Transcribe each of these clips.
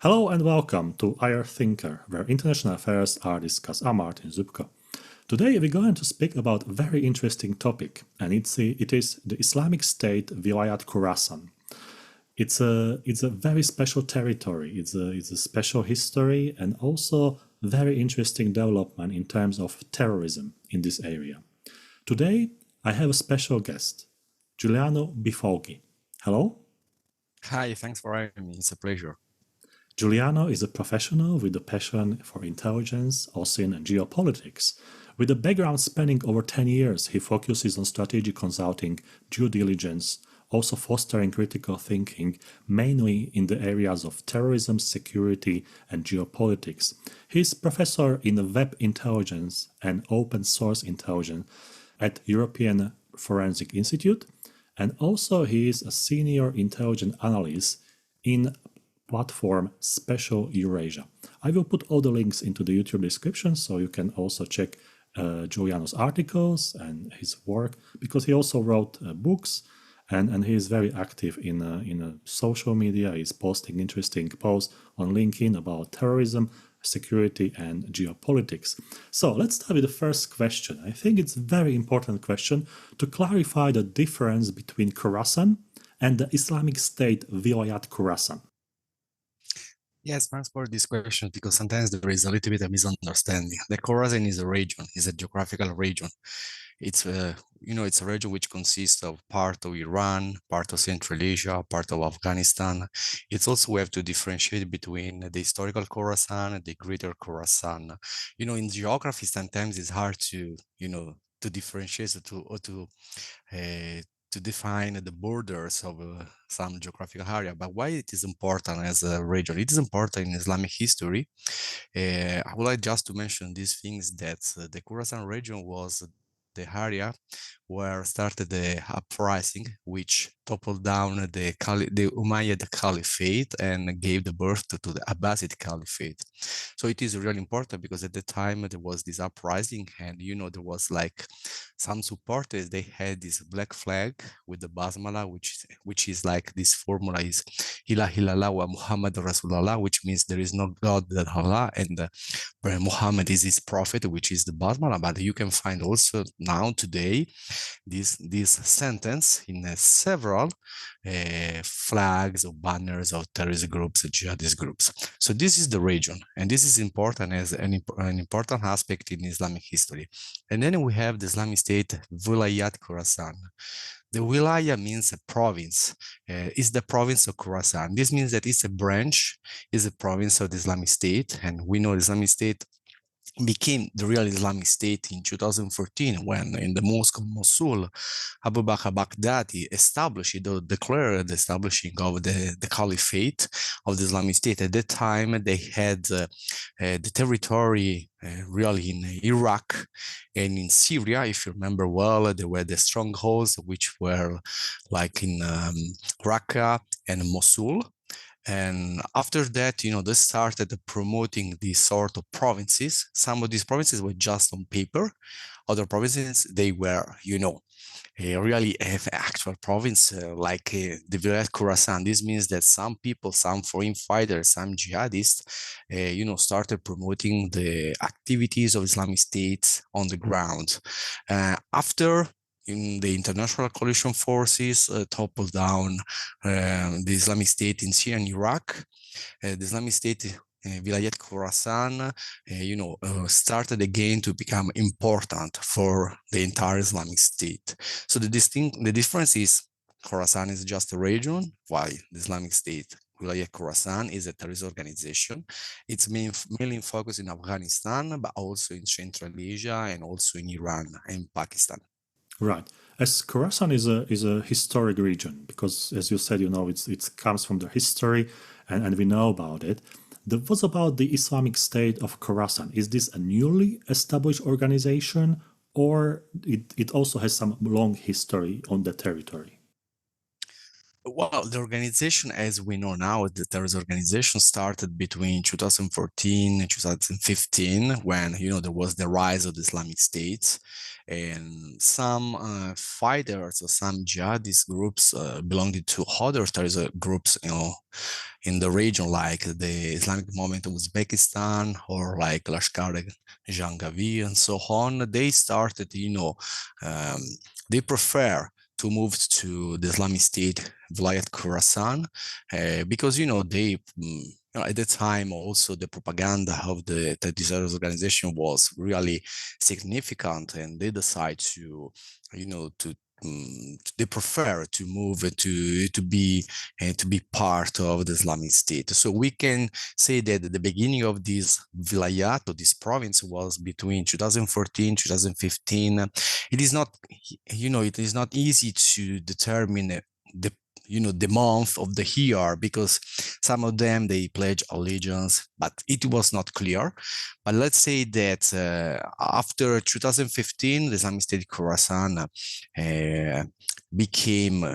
Hello and welcome to IR Thinker, where international affairs are discussed. I'm Martin Zupko. Today we're going to speak about a very interesting topic, and it is the Islamic State Wilayat Khurasan. It's a very special territory. It's a special history and also very interesting development in terms of terrorism in this area. Today I have a special guest, Giuliano Bifolchi. Hello. Hi, thanks for having me. It's a pleasure. Giuliano is a professional with a passion for intelligence, OSINT, and geopolitics. With a background spanning over 10 years, he focuses on strategic consulting, due diligence, also fostering critical thinking, mainly in the areas of terrorism, security, and geopolitics. He is professor in web intelligence and open source intelligence at European Forensic Institute, and also he is a senior intelligence analyst in platform Special Eurasia. I will put all the links into the YouTube description so you can also check Giuliano's articles and his work, because he also wrote books and he is very active in social media. He's posting interesting posts on LinkedIn about terrorism, security, and geopolitics. So let's start with the first question. I think it's a very important question to clarify the difference between Khorasan and the Islamic State Wilayat Khurasan. Yes, thanks for this question, because sometimes there is a little bit of misunderstanding. The Khorasan is a region, is a geographical region. It's a region which consists of part of Iran, part of Central Asia, part of Afghanistan. It's also, we have to differentiate between the historical Khorasan and the greater Khorasan. In geography, sometimes it's hard to differentiate, to define the borders of some geographical area. But why it is important as a region? It is important in Islamic history. I would like just to mention these things, that the Khorasan region was the area where started the uprising, which toppled down the Umayyad Caliphate and gave the birth to the Abbasid Caliphate. So it is really important, because at the time there was this uprising, and there was like some supporters, they had this black flag with the basmala, which is like, this formula is Ilah illallah wa Muhammad Rasulullah, which means there is no God but Allah, and Muhammad is his prophet, which is the basmala. But you can find also now today this sentence in several flags or banners of terrorist groups, jihadist groups. So this is the region, and this is important as an important aspect in Islamic history. And then we have the Islamic State Wilayat Khurasan. The wilaya means a province. It's the province of Khorasan. This means that it's a branch, is a province of the Islamic State, and we know the Islamic State became the real Islamic State in 2014, when in the mosque of Mosul, Abu Bakr Baghdadi declared the establishing of the caliphate of the Islamic State. At that time, they had the territory really in Iraq and in Syria. If you remember well, there were the strongholds, which were like in Raqqa and Mosul. And after that, they started promoting these sort of provinces. Some of these provinces were just on paper. Other provinces, they were, really have actual province, like the Wilayat Khurasan. This means that some people, some foreign fighters, some jihadists, started promoting the activities of Islamic State on the ground. After the international coalition forces toppled down the Islamic State in Syria and Iraq, the Islamic State Wilayat Khurasan, started again to become important for the entire Islamic State. So the difference is, Khorasan is just a region, while the Islamic State Wilayat Khurasan is a terrorist organization. It's mainly focused in Afghanistan, but also in Central Asia and also in Iran and Pakistan. Right. As Khorasan is a historic region, because as you said, it comes from the history and we know about it. What about the Islamic State of Khorasan? Is this a newly established organization, or it also has some long history on the territory? Well, the organization, as we know now, the terrorist organization started between 2014 and 2015, when there was the rise of the Islamic State, and some fighters or some jihadist groups belonging to other terrorist groups, in the region, like the Islamic Movement of Uzbekistan or like Lashkar-e-Jhangavi and so on. They started, um, they prefer to move to the Islamic State, Wilayat Khurasan, because at the time also the propaganda of the terrorist organization was really significant, and they decide to, they prefer to move to be part of the Islamic State. So we can say that the beginning of this Wilayat, or this province, was between 2014, 2015. It is not, it is not easy to determine the the month of the year, because some of them they pledge allegiance, but it was not clear. But let's say that after 2015, the Islamic State Khorasan became,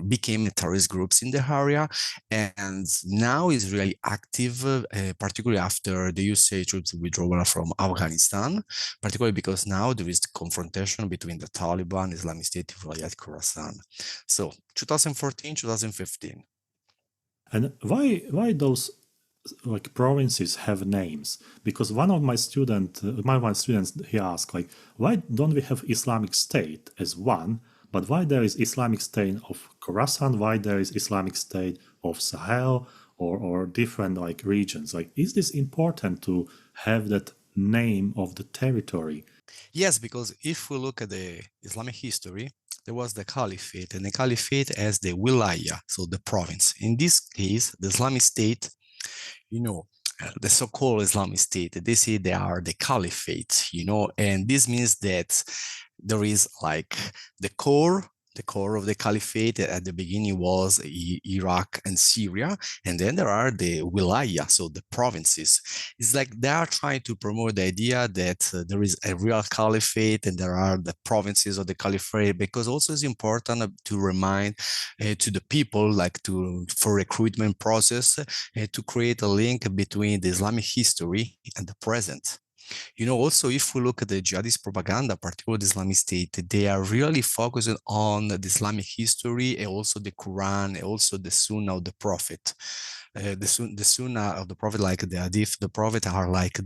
became terrorist groups in the area, and now is really active, particularly after the USA troops withdrawal from Afghanistan, particularly because now there is confrontation between the Taliban, Islamic State, Wilayat Khurasan. So 2014, 2015. And why those like provinces have names? Because one of my students, he asked, like, why don't we have Islamic State as one, but why there is Islamic State of Khorasan, why there is Islamic State of Sahel, or different like regions? Like, is this important to have that name of the territory? Yes, because if we look at the Islamic history, there was the caliphate, and the caliphate as the wilaya, so the province. In this case, the Islamic State, the so-called Islamic State, they say they are the caliphate, and this means that there is like the core of the caliphate at the beginning was Iraq and Syria, and then there are the wilaya, so the provinces. It's like they are trying to promote the idea that there is a real caliphate and there are the provinces of the caliphate, because also it's important to remind to the people, like for recruitment process, to create a link between the Islamic history and the present. Also, if we look at the jihadist propaganda, particularly the Islamic State, they are really focusing on the Islamic history and also the Quran, and also the Sunnah of the Prophet. The Sunnah of the Prophet, like the Hadith, the Prophet are like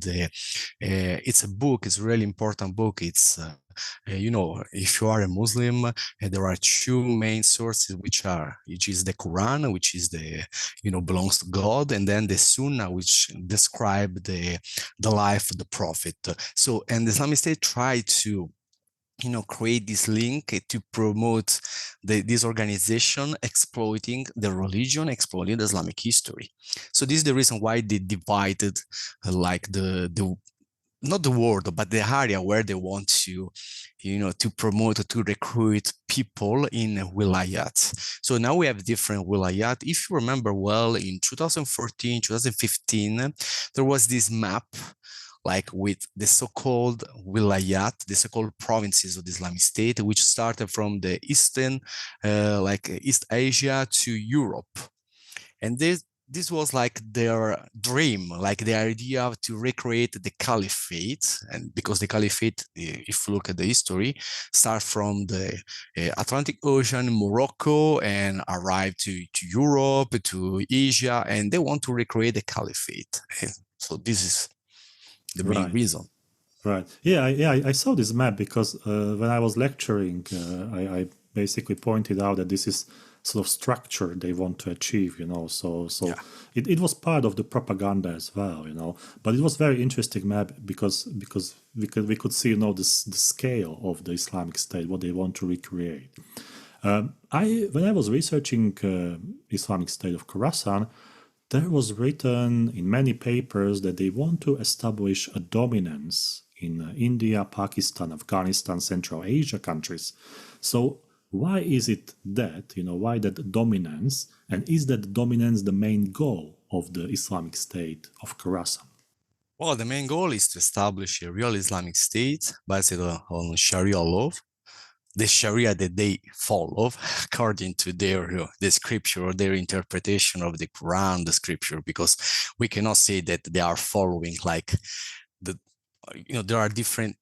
it's a book, it's a really important book. It's if you are a Muslim, there are two main sources, which is the Quran, which is belongs to God, and then the Sunnah, which describe the life of the Prophet. So, and the Islamic State tried to create this link to promote this organization exploiting the religion, exploiting the Islamic history. So this is the reason why they divided like the not the world, but the area where they want to, to promote, to recruit people in wilayat. So now we have different wilayat. If you remember well, in 2014, 2015, there was this map, like with the so-called wilayat, the so-called provinces of the Islamic State, which started from the eastern, like East Asia to Europe. And this was like their dream, like the idea to recreate the caliphate. And because the caliphate, if you look at the history, start from the Atlantic Ocean, Morocco, and arrive to Europe, to Asia, and they want to recreate the caliphate. So this is the main Right. reason. Right. Yeah. I saw this map because when I was lecturing, I basically pointed out that this is sort of structure they want to achieve. So Yeah. it was part of the propaganda as well. But it was very interesting map because we could see the scale of the Islamic State, what they want to recreate. When I was researching Islamic State of Khorasan, there was written in many papers that they want to establish a dominance in India, Pakistan, Afghanistan, Central Asia countries. So why is it that, why that dominance? And is that dominance the main goal of the Islamic State of Khorasan? Well, the main goal is to establish a real Islamic State based on Sharia law, the Sharia that they follow according to their the scripture or their interpretation of the Quran, the scripture, because we cannot say that they are following like the there are different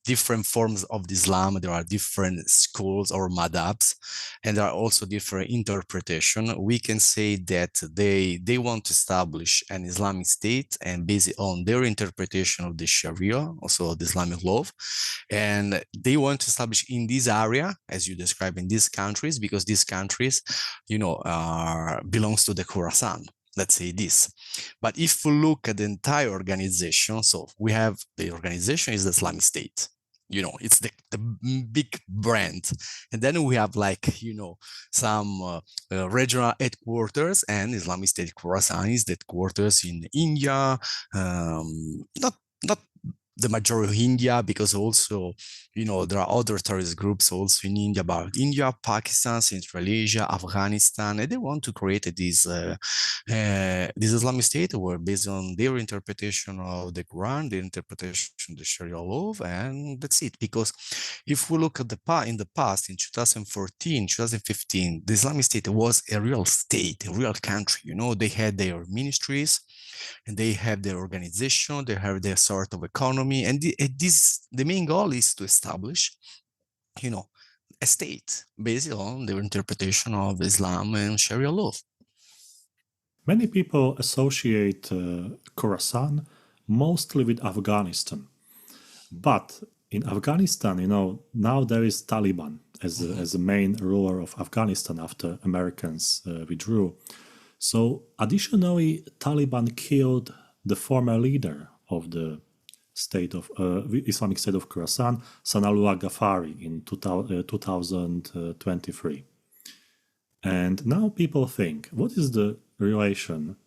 forms of Islam. There are different schools or madhabs, and there are also different interpretation. We can say that they want to establish an Islamic state, and based on their interpretation of the Sharia, also the Islamic law, and they want to establish in this area, as you describe, in these countries, because these countries, belongs to the Khurasan. Let's say this. But if we look at the entire organization, so we have the organization is the Islamic State. It's the big brand. And then we have some regional headquarters, and Islamic State Khorasan is the headquarters in India, not the majority of India, because also, there are other terrorist groups also in India, but India, Pakistan, Central Asia, Afghanistan, and they want to create this Islamic State where based on their interpretation of the Quran, their interpretation of the Sharia law, and that's it. Because if we look at in the past, in 2014, 2015, the Islamic State was a real state, a real country. They had their ministries, and they have their organization, they have their sort of economy, and the main goal is to establish, a state based on their interpretation of Islam and Sharia law. Many people associate Khorasan mostly with Afghanistan. But in Afghanistan, now there is Taliban as the main ruler of Afghanistan after Americans withdrew. So additionally, Taliban killed the former leader of the Islamic State of Khorasan, Sanalullah Ghaffari, in 2023. And now people think, what is the relation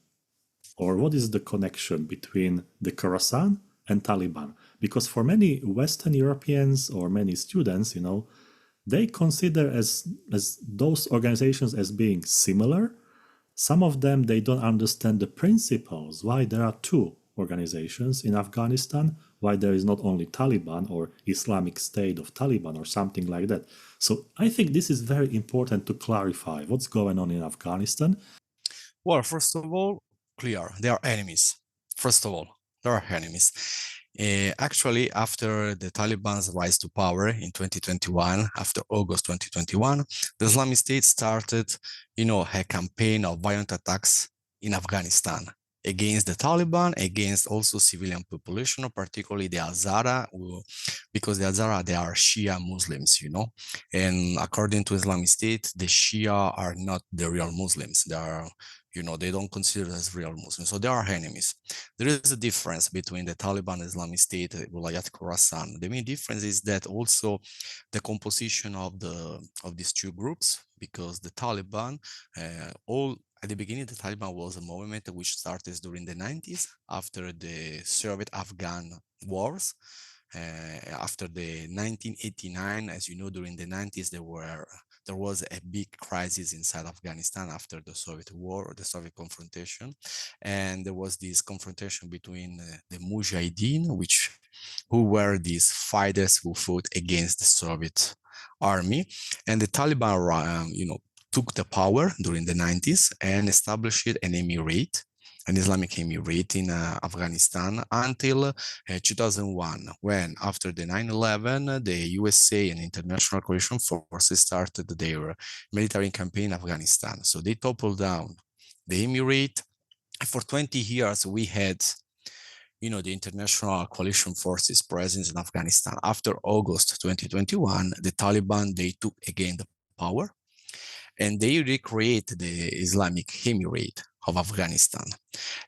or what is the connection between the Khorasan and Taliban? Because for many Western Europeans or many students, they consider as those organizations as being similar. Some of them, they don't understand the principles, why there are two organizations in Afghanistan, why there is not only Taliban or Islamic State of Taliban or something like that. So I think this is very important to clarify what's going on in Afghanistan. Well, first of all, clear, they are enemies. First of all, they are enemies. Actually, after the Taliban's rise to power in 2021, after August 2021, the Islamic State started, a campaign of violent attacks in Afghanistan against the Taliban, against also civilian population, particularly the Hazara, because the Hazara, they are Shia Muslims, and according to Islamic State, the Shia are not the real Muslims. They are, they don't consider as real Muslims. So they are enemies. There is a difference between the Taliban and Islamic State, Wilayat Khurasan. The main difference is that also the composition of these two groups, because the Taliban, at the beginning, the Taliban was a movement which started during the 90s after the Soviet-Afghan wars. After the 1989, as you know, during the 90s, there was a big crisis inside Afghanistan after the Soviet war, the Soviet confrontation. And there was this confrontation between the Mujahideen, who were these fighters who fought against the Soviet army. And the Taliban, took the power during the 90s and established an emirate, an Islamic emirate in Afghanistan until 2001, when after the 9/11, the USA and international coalition forces started their military campaign in Afghanistan. So they toppled down the emirate. For 20 years, we had the international coalition forces presence in Afghanistan. After August 2021, the Taliban, they took again the power, and they recreate the Islamic Emirate of Afghanistan.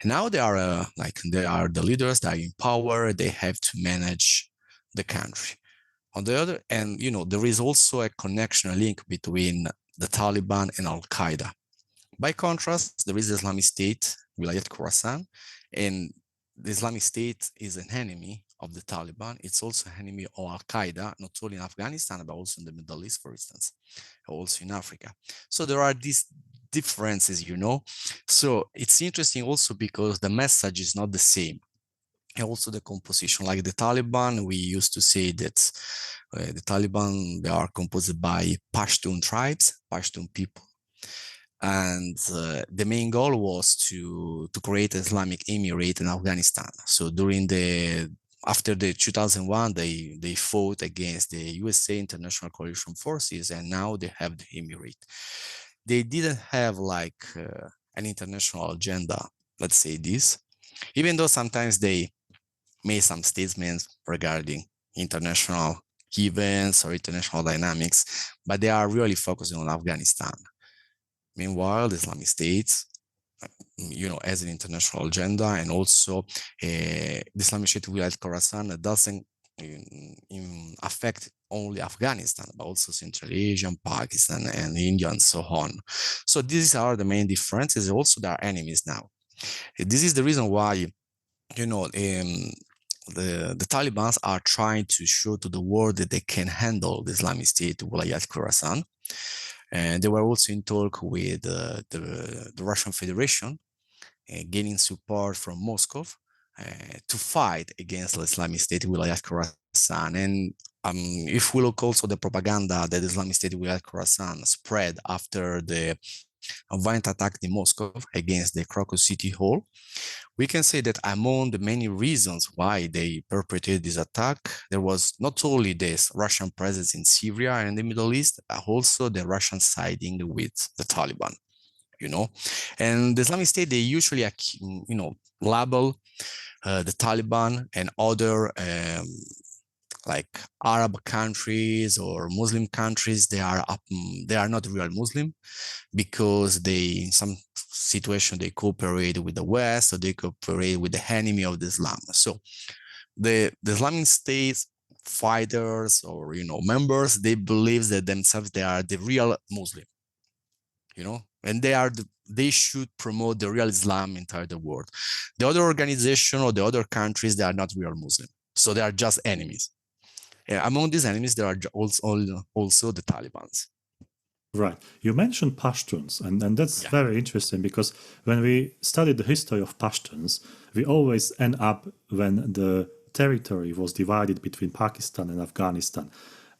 And now they are they are the leaders, they are in power, they have to manage the country. On the other end, there is also a connection, a link between the Taliban and Al-Qaeda. By contrast, there is the Islamic State, Wilayat Khurasan, and the Islamic State is an enemy of the Taliban. It's also an enemy of Al-Qaeda, not only in Afghanistan, but also in the Middle East, for instance, also in Africa. So there are these differences, So it's interesting also because the message is not the same. and also the composition. Like the Taliban, we used to say that the Taliban, they are composed by Pashtun tribes, Pashtun people. And the main goal was to create an Islamic Emirate in Afghanistan. So after the 2001, they fought against the USA international coalition forces, and now they have the Emirate. They didn't have like an international agenda, let's say this, even though sometimes they made some statements regarding international events or international dynamics, but they are really focusing on Afghanistan. Meanwhile, the Islamic State, as an international agenda, and also the Islamic State Wilayat Khorasan doesn't affect only Afghanistan, but also Central Asia, Pakistan, and India, and so on. So these are the main differences. Also, there are enemies now. This is the reason why, the Taliban are trying to show to the world that they can handle the Islamic State Wilayat Khorasan. And they were also in talk with the Russian Federation, gaining support from Moscow to fight against the Islamic State Wilayat Khorasan. And if we look also the propaganda that Islamic State Wilayat Khorasan spread after the violent attack in Moscow against the Krakow City Hall, we can say that among the many reasons why they perpetrated this attack, there was not only this Russian presence in Syria and the Middle East, but also the Russian siding with the Taliban, And the Islamic State, they usually, label the Taliban and other like Arab countries or Muslim countries. They are not real Muslim, because in some situation they cooperate with the West, or they cooperate with the enemy of the Islam. So the Islamic State fighters or members, they believe that themselves they are the real Muslim, and they should promote the real Islam entire the world. The other organization or the other countries, they are not real Muslim, so they are just enemies. Among these enemies, there are also the Talibans. Right. You mentioned Pashtuns, and that's very interesting, because when we study the history of Pashtuns, we always end up when the territory was divided between Pakistan and Afghanistan.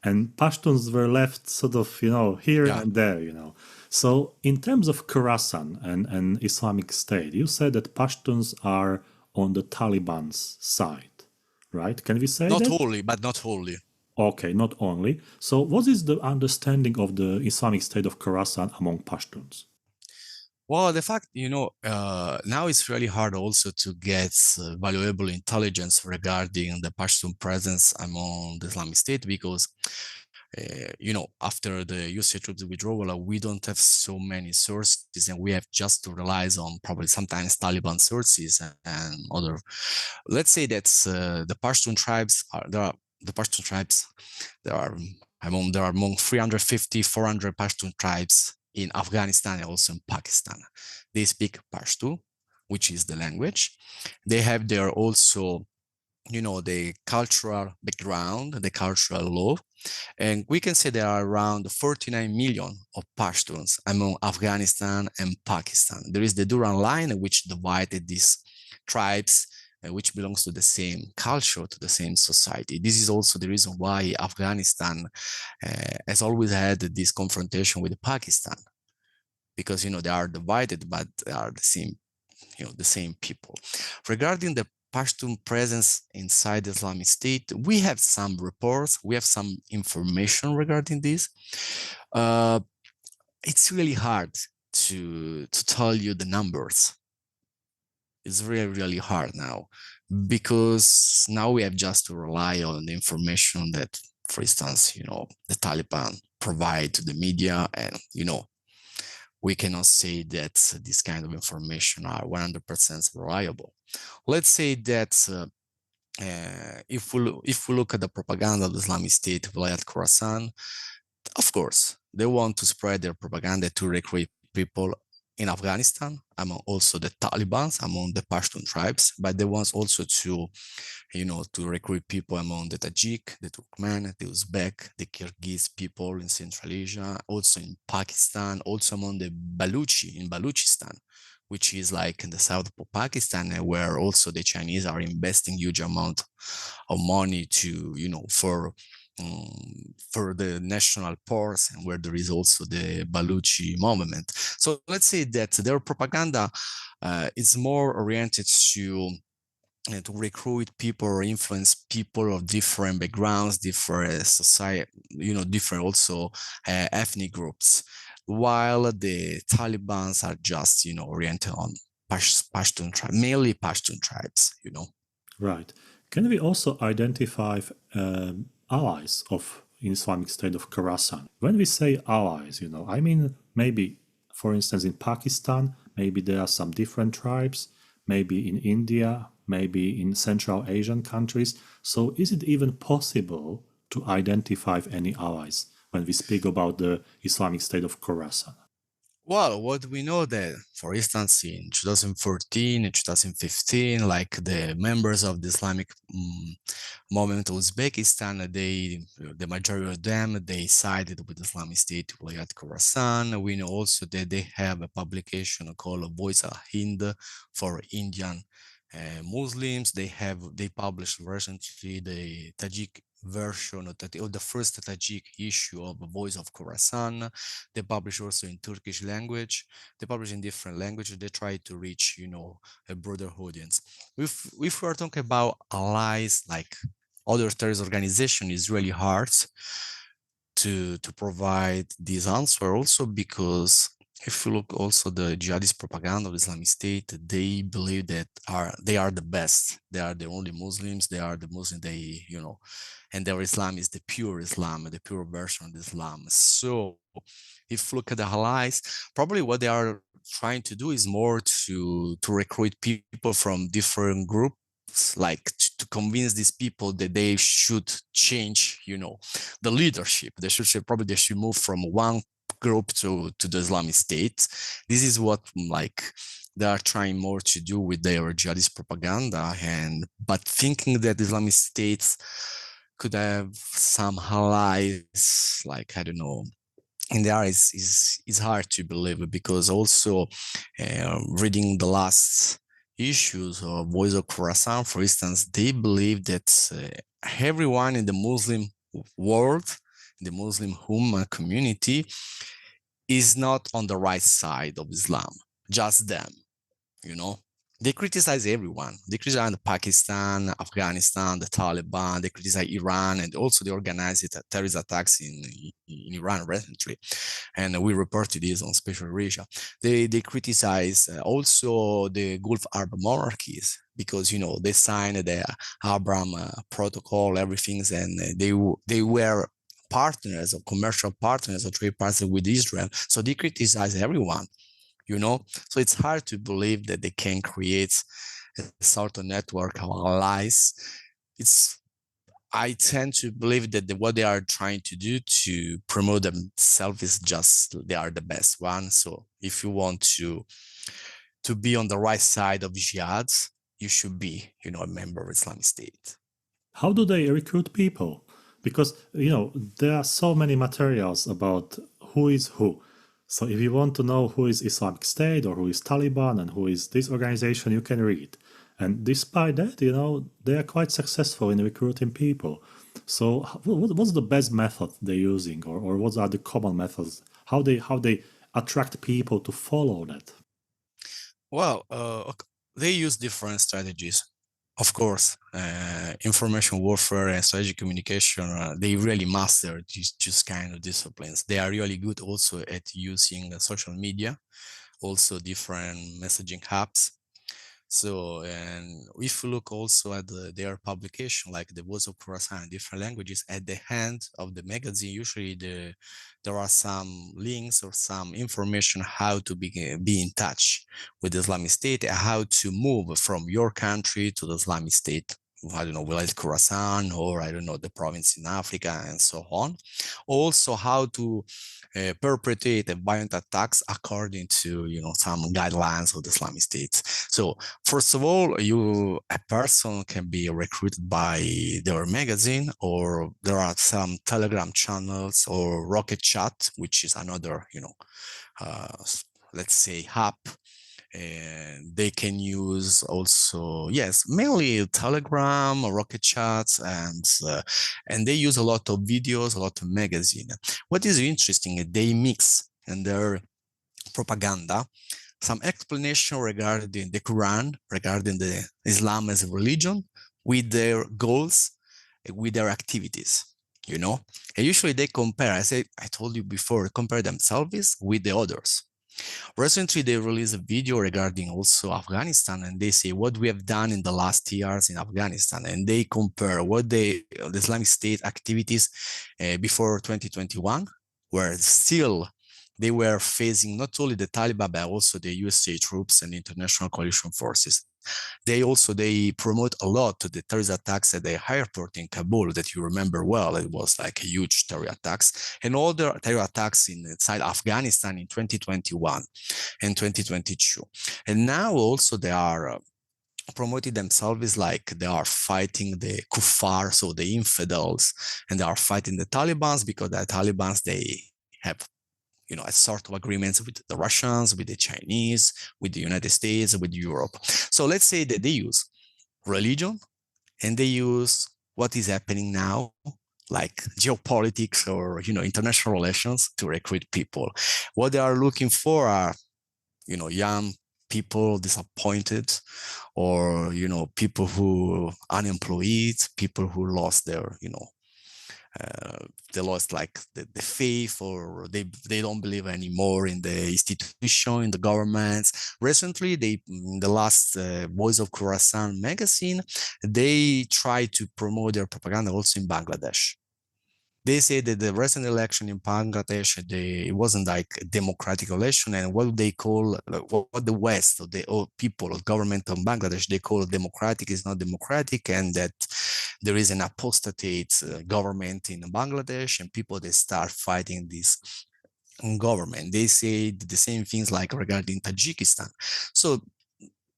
And Pashtuns were left sort of, here and there, So in terms of Khurasan and Islamic State, you said that Pashtuns are on the Taliban's side, right? Can we say that? Not only, but not wholly. Okay, not only. So what is the understanding of the Islamic State of Khorasan among Pashtuns? Well, the fact, now it's really hard also to get valuable intelligence regarding the Pashtun presence among the Islamic State, because, after the USA troops withdrawal, we don't have so many sources, and we have just to rely on probably sometimes Taliban sources and other. Let's say that the Pashtun tribes there are among 350, 400 Pashtun tribes in Afghanistan and also in Pakistan. They speak Pashto, which is the language. They have their also, the cultural background, the cultural law. And we can say there are around 49 million of Pashtuns among Afghanistan and Pakistan. There is the Durand line, which divided these tribes, which belongs to the same culture, to the same society. This is also the reason why Afghanistan has always had this confrontation with Pakistan, because they are divided, but they are the same, the same people. Regarding the Pashtun presence inside the Islamic State, we have some reports, we have some information regarding this. It's really hard to tell you the numbers. It's really, really hard now, because now we have just to rely on the information that, for instance, the Taliban provide to the media, and, we cannot say that this kind of information are 100% reliable. Let's say that if we look at the propaganda of the Islamic State, Wilayat Khorasan, of course, they want to spread their propaganda to recruit people in Afghanistan, among also the Taliban, among the Pashtun tribes, but they want also to recruit people among the Tajik, the Turkmen, the Uzbek, the Kyrgyz people in Central Asia, also in Pakistan, also among the Baluchi in Baluchistan, which is like in the south of Pakistan, where also the Chinese are investing huge amount of money to, for the national ports, and where there is also the Baluchi movement. So let's say that their propaganda is more oriented to recruit people or influence people of different backgrounds, different society, different also ethnic groups, while the Talibans are just, oriented on Pashtun tribe, mainly Pashtun tribes. Right. Can we also identify allies of Islamic State of Khorasan? When we say allies, I mean maybe, for instance, in Pakistan, maybe there are some different tribes, maybe in India, maybe in Central Asian countries. So is it even possible to identify any allies when we speak about the Islamic State of Khorasan? Well, what we know that, for instance, in 2014 and 2015, like the members of the Islamic movement of Uzbekistan, the majority of them, they sided with Islamic State, Wilayat Khurasan. We know also that they have a publication called Voice of Hind for Indian Muslims. They published recently the Tajik version of the first Tajik issue of Voice of Khorasan. They publish also in Turkish language. They publish in different languages. They try to reach, a broader audience. If we are talking about allies like other terrorist organization, is really hard to provide this answer, also because if you look also the jihadist propaganda of Islamic State, they believe that they are the best. They are the only Muslims. They are the Muslim. And their Islam is the pure Islam, the pure version of Islam. So if you look at the allies, probably what they are trying to do is more to recruit people from different groups, like to convince these people that they should change, the leadership. They should move from one group to the Islamic State. This is what like they are trying more to do with their jihadist propaganda, but thinking that Islamic states could have some allies, like I don't know, in there is hard to believe, because also reading the last issues of Voice of Khurasan, for instance, they believe that everyone in the Muslim world, the Muslim Ummah community, is not on the right side of Islam, just them, you know. They criticize everyone. They criticize Pakistan, Afghanistan, the Taliban. They criticize Iran, and also they organized terrorist attacks in Iran recently. And we reported this on Special Asia. They criticize also the Gulf Arab monarchies, because they signed the Abraham Protocol, everything, and they were partners or commercial partners or trade partners with Israel. So they criticize everyone. So it's hard to believe that they can create a sort of network of allies. I tend to believe that what they are trying to do to promote themselves is just they are the best one. So if you want to be on the right side of jihad, you should be, a member of Islamic State. How do they recruit people? Because, there are so many materials about who is who. So if you want to know who is Islamic State or who is Taliban and who is this organization, you can read. And despite that, they are quite successful in recruiting people. So what's the best method they're using, or what are the common methods? How they attract people to follow that? Well, they use different strategies. Of course, information warfare and strategic communication, they really master these kind of disciplines. They are really good also at using social media, also different messaging apps. So, and if you look also at their publication, like the Voice of Khorasan in different languages, at the end of the magazine, usually there are some links or some information how to be in touch with the Islamic State, and how to move from your country to the Islamic State. I don't know, Wilayat Khurasan, or I don't know, the province in Africa, and so on. Also, how to perpetrate violent attacks according to some guidelines of the Islamic State. So first of all, a person can be recruited by their magazine, or there are some Telegram channels or Rocket Chat, which is another, let's say, app And they can use also, yes, mainly Telegram, rocket chats, and they use a lot of videos, a lot of magazine. What is interesting, they mix in their propaganda some explanation regarding the Quran, regarding the Islam as a religion, with their goals, with their activities, you know. And usually they compare, I told you before, compare themselves with the others. Recently, they released a video regarding also Afghanistan, and they say what we have done in the last years in Afghanistan, and they compare what the Islamic State activities before 2021, where still they were facing not only the Taliban but also the USA troops and international coalition forces. They promote a lot to the terrorist attacks at the airport in Kabul that you remember well. It was like a huge terror attacks, and all the terror attacks inside Afghanistan in 2021 and 2022. And now also they are promoting themselves like they are fighting the kuffar, so the infidels, and they are fighting the Talibans because the Talibans, they have a sort of agreements with the Russians, with the Chinese, with the United States, with Europe. So let's say that they use religion and they use what is happening now, like geopolitics or international relations, to recruit people. What they are looking for are young people disappointed, or people who unemployed, people who lost their they lost like the faith, or they don't believe anymore in the institution, in the governments. Recently, in the last Voice of Khurasan magazine, they try to promote their propaganda also in Bangladesh. They say that the recent election in Bangladesh, it wasn't like a democratic election, and what they call, what the West, or the people, or government of Bangladesh, they call democratic is not democratic, and that there is an apostate government in Bangladesh, and people, they start fighting this government. They say the same things like regarding Tajikistan. So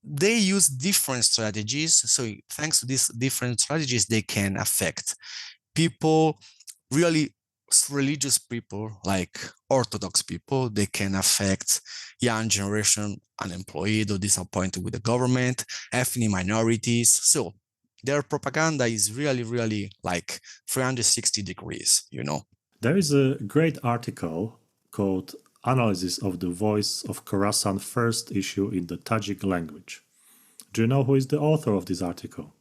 they use different strategies. So thanks to these different strategies, they can affect people, really religious people, like Orthodox people. They can affect young generation, unemployed or disappointed with the government, ethnic minorities. So their propaganda is really, really like 360 degrees, There is a great article called Analysis of the Voice of Khorasan first issue in the Tajik language. Do you know who is the author of this article?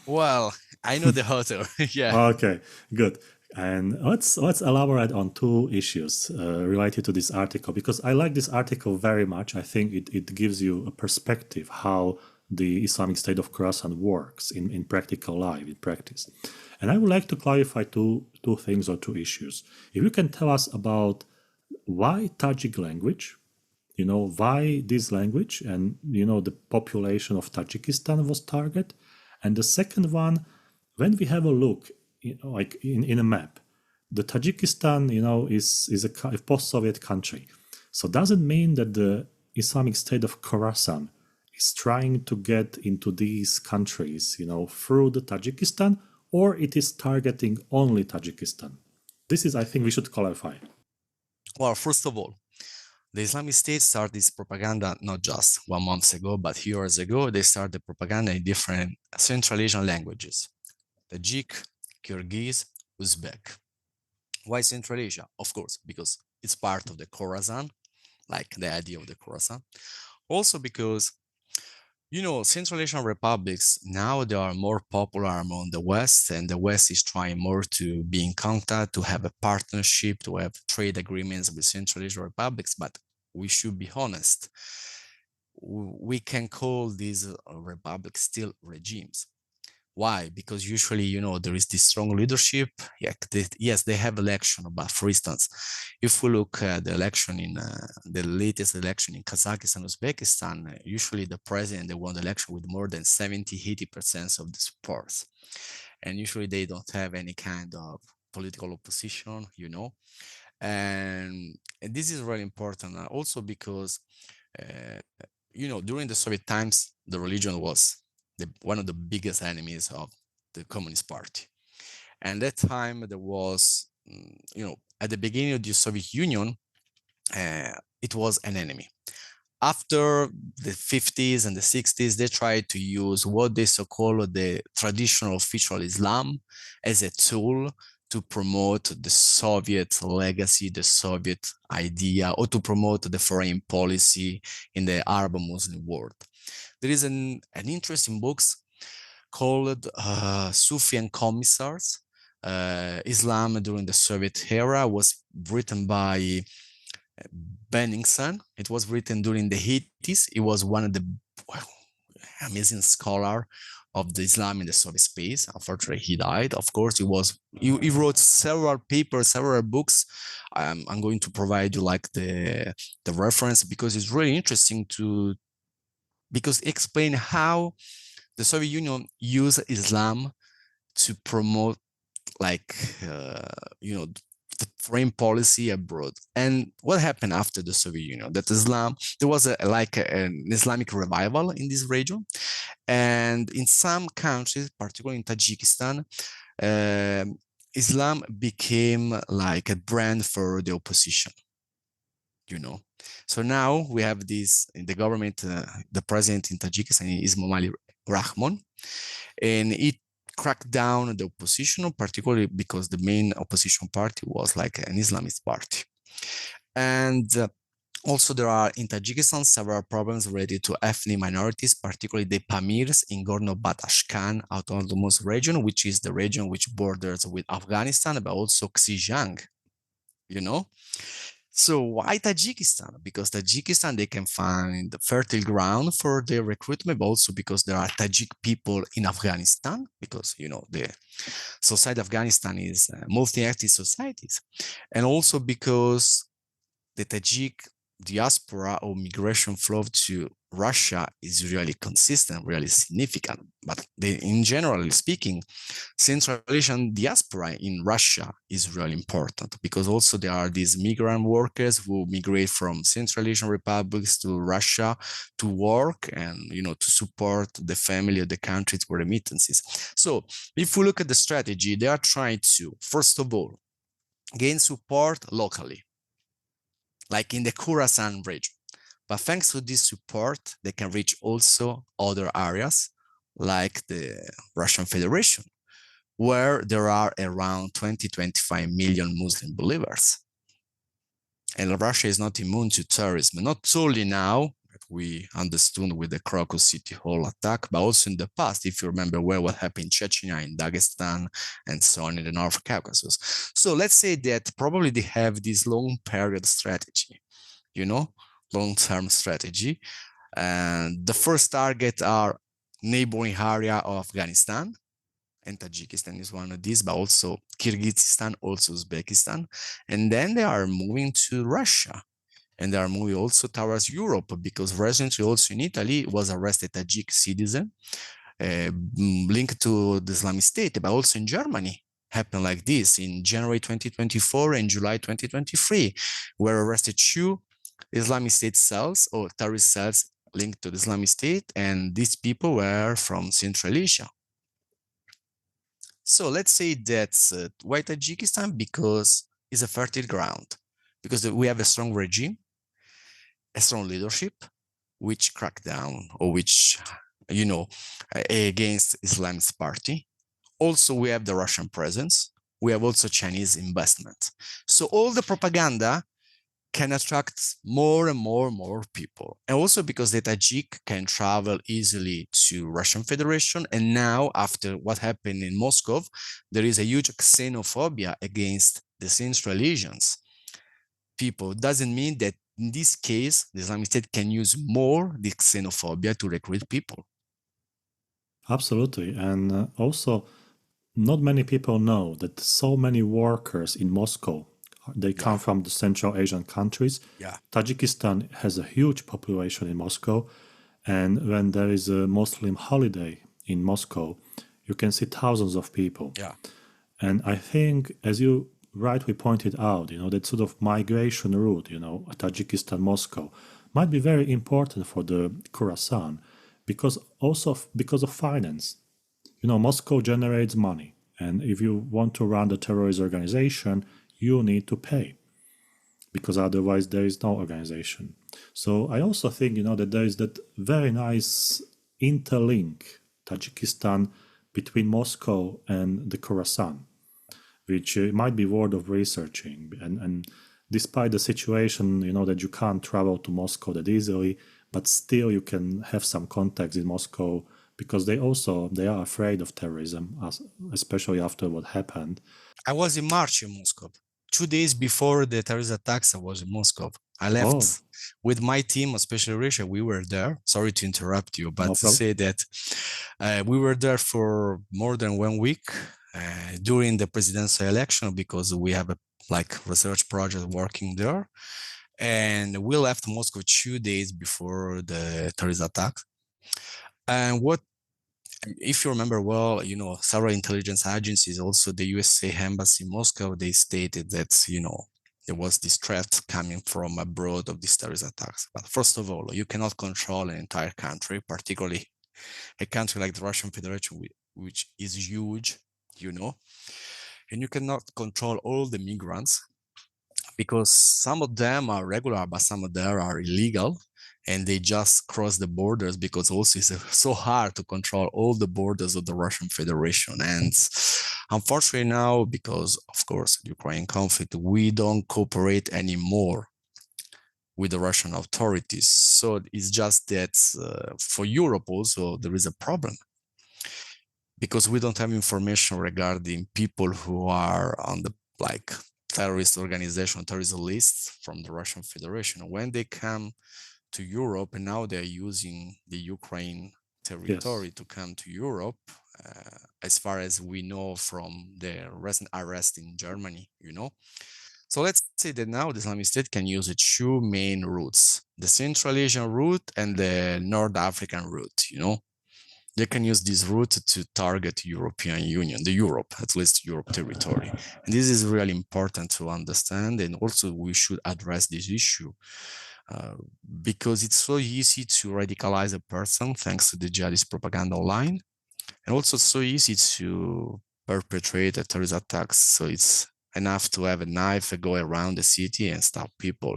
Well, I know the author. Yeah. Okay, good. And let's elaborate on two issues related to this article, because I like this article very much. I think it gives you a perspective how the Islamic State of Khorasan works in practical life, in practice. And I would like to clarify two things or two issues. If you can tell us about why Tajik language, why this language, and the population of Tajikistan was target. And the second one, when we have a look, like in a map, the Tajikistan, is a post-Soviet country. So does it mean that the Islamic State of Khorasan is trying to get into these countries, through the Tajikistan, or it is targeting only Tajikistan? This is, I think, we should clarify. Well, first of all, the Islamic State started this propaganda not just 1 month ago, but years ago. They started the propaganda in different Central Asian languages: Tajik, Kyrgyz, Uzbek. Why Central Asia? Of course, because it's part of the Khorasan, like the idea of the Khorasan. Also because, Central Asian republics, now they are more popular among the West, and the West is trying more to be in contact, to have a partnership, to have trade agreements with Central Asian republics. But we should be honest, we can call these republics still regimes. Why? Because usually, there is this strong leadership. Yeah, yes, they have election, but for instance, if we look at the election in the latest election in Kazakhstan, Uzbekistan, usually the president, they won the election with more than 70-80% of the support. And usually they don't have any kind of political opposition, and this is really important also because, during the Soviet times, the religion was one of the biggest enemies of the Communist Party. And that time there was, at the beginning of the Soviet Union, it was an enemy. after the 50s and the 60s, they tried to use what they so-called the traditional official Islam as a tool to promote the Soviet legacy, the Soviet idea, or to promote the foreign policy in the Arab Muslim world. There is an interesting book called Sufi and Commissars, Islam during the Soviet era, was written by Benningson. It was written during the 80s. He was one of the amazing scholar of the Islam in the Soviet space. Unfortunately, he died. Of course, he wrote several papers, several books. I'm going to provide you like the reference because it's really interesting because explain how the Soviet Union used Islam to promote like the foreign policy abroad. And what happened after the Soviet Union? That Islam, there was an Islamic revival in this region, and in some countries, particularly in Tajikistan, Islam became like a brand for the opposition. So now we have this in the government, the president in Tajikistan is Momali Rahmon, and it cracked down the opposition, particularly because the main opposition party was like an Islamist party. And also there are in Tajikistan several problems related to ethnic minorities, particularly the Pamirs in Gorno-Batashkan autonomous region, which is the region which borders with Afghanistan, but also Xinjiang, So why Tajikistan? Because Tajikistan, they can find fertile ground for their recruitment, but also because there are Tajik people in Afghanistan, because, the society of Afghanistan is multi-ethnic societies. And also because the Tajik diaspora or migration flow to Russia is really consistent, really significant. But in generally speaking, Central Asian diaspora in Russia is really important because also there are these migrant workers who migrate from Central Asian republics to Russia to work and, to support the family of the countries for remittances. So if we look at the strategy, they are trying to, first of all, gain support locally, like in the Khurasan region. But thanks to this support, they can reach also other areas like the Russian Federation, where there are around 20-25 million Muslim believers. And Russia is not immune to terrorism, not solely now, we understood with the Krakow City Hall attack, but also in the past, if you remember well what happened in Chechnya, in Dagestan, and so on in the North Caucasus. So let's say that probably they have this long period strategy, long-term strategy. And the first target are neighboring area of Afghanistan, and Tajikistan is one of these, but also Kyrgyzstan, also Uzbekistan. And then they are moving to Russia. And they are moving also towards Europe because recently also in Italy was arrested a Tajik citizen linked to the Islamic State, but also in Germany happened like this in January 2024 and July 2023, were arrested two Islamic State cells or terrorist cells linked to the Islamic State, and these people were from Central Asia. So let's say that's why Tajikistan, because it's a fertile ground, because we have a strong regime, a strong leadership, which crack down or which, against Islamist party. Also, we have the Russian presence. We have also Chinese investment. So all the propaganda can attract more and more people. And also because the Tajik can travel easily to Russian Federation. And now after what happened in Moscow, there is a huge xenophobia against the Central Asians people. Doesn't mean that in this case, the Islamic State can use more the xenophobia to recruit people. Absolutely. And also, not many people know that so many workers in Moscow, they come from the Central Asian countries. Yeah. Tajikistan has a huge population in Moscow. And when there is a Muslim holiday in Moscow, you can see thousands of people. Yeah. And I think, as you rightly pointed out, that sort of migration route, Tajikistan, Moscow, might be very important for the Khorasan because of finance. Moscow generates money, and if you want to run the terrorist organization, you need to pay. because otherwise there is no organization. So I also think, that there is that very nice interlink, Tajikistan, between Moscow and the Khorasan, which might be worth of researching. And despite the situation, that you can't travel to Moscow that easily, but still you can have some contacts in Moscow, because they are afraid of terrorism, especially after what happened. I was in March in Moscow. 2 days before the terrorist attacks, I was in Moscow. I left with my team, especially Risha. We were there. Sorry to interrupt you, but No to problem. say that we were there for more than 1 week during the presidential election, because we have a research project working there. And we left Moscow 2 days before the terrorist attack. And if you remember well, several intelligence agencies, also the USA Embassy in Moscow, they stated that, there was this threat coming from abroad of these terrorist attacks. But first of all, you cannot control an entire country, particularly a country like the Russian Federation, which is huge, and you cannot control all the migrants, because some of them are regular, but some of them are illegal, and they just cross the borders, because also it's so hard to control all the borders of the Russian Federation. And unfortunately now, because of course, the Ukraine conflict, we don't cooperate anymore with the Russian authorities. So it's just that for Europe also, there is a problem, because we don't have information regarding people who are on the terrorist organization, terrorist lists from the Russian Federation. When they come to Europe, and now they're using the Ukraine territory to come to Europe, as far as we know from the recent arrest in Germany, So let's say that now the Islamic State can use two main routes, the Central Asian route and the North African route, They can use this route to target European Union, at least Europe territory. And this is really important to understand. And also we should address this issue because it's so easy to radicalize a person thanks to the jihadist propaganda online. And also so easy to perpetrate a terrorist attacks. So it's enough to have a knife, go around the city and stop people,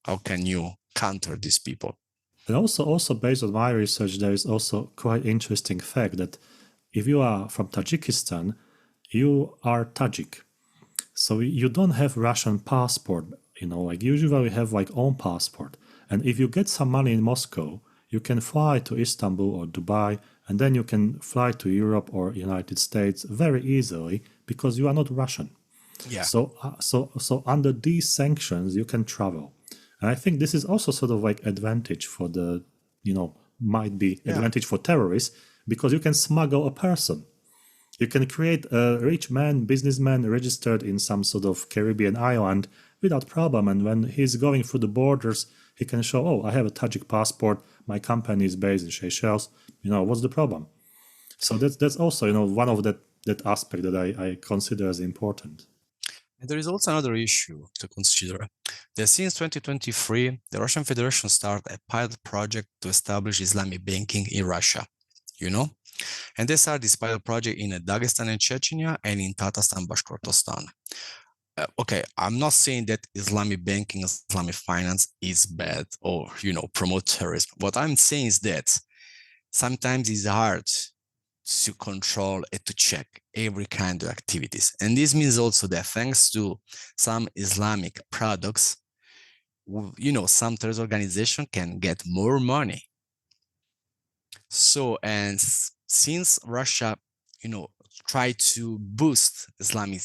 How can you counter these people? And also based on my research, there is also quite interesting fact that if you are from Tajikistan, you are Tajik. So you don't have Russian passport, usually have own passport. And if you get some money in Moscow, you can fly to Istanbul or Dubai, and then you can fly to Europe or United States very easily because you are not Russian. Yeah. So under these sanctions, you can travel. And I think this is also sort of advantage for might be advantage for terrorists, because you can smuggle a person. You can create a rich man, businessman registered in some sort of Caribbean island without problem. And when he's going through the borders, he can show, oh, I have a Tajik passport. My company is based in Seychelles. What's the problem? So that's also, one of that aspect that I consider as important. And there is also another issue to consider. That since 2023, the Russian Federation started a pilot project to establish Islamic banking in Russia, And they started this pilot project in Dagestan and Chechnya and in Tatarstan, Bashkortostan. Okay, I'm not saying that Islamic banking, Islamic finance is bad or, promote terrorism. What I'm saying is that sometimes it's hard to control and to check every kind of activities. And this means also that thanks to some Islamic products, some terrorist organization can get more money. So, and since Russia, tried to boost Islamic